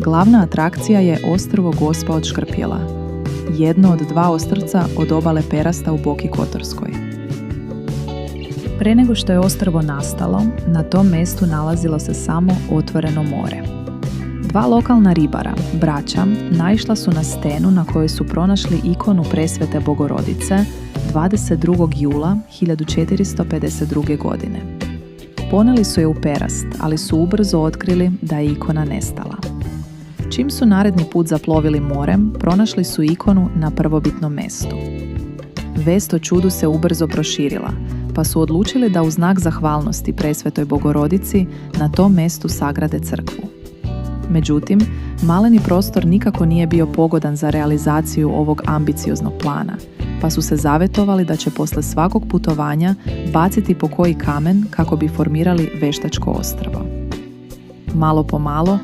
Glavna atrakcija je ostrvo Gospa od Škrpjela, jedno od 2 ostrvca od obale Perasta u Boki Kotorskoj. Pre nego što je ostrvo nastalo, na tom mjestu nalazilo se samo otvoreno more. 2 lokalna ribara, braća, naišla su na stenu na kojoj su pronašli ikonu Presvete Bogorodice 22. jula 1452. godine. Poneli su je u Perast, ali su ubrzo otkrili da je ikona nestala. Čim su naredni put zaplovili morem, pronašli su ikonu na prvobitnom mjestu. Vest o čudu se ubrzo proširila, pa su odlučili da u znak zahvalnosti Presvetoj Bogorodici na tom mjestu sagrade crkvu. Međutim, maleni prostor nikako nije bio pogodan za realizaciju ovog ambicioznog plana, pa su se zavetovali da će posle svakog putovanja baciti po koji kamen kako bi formirali veštačko ostrvo. Malo po malo,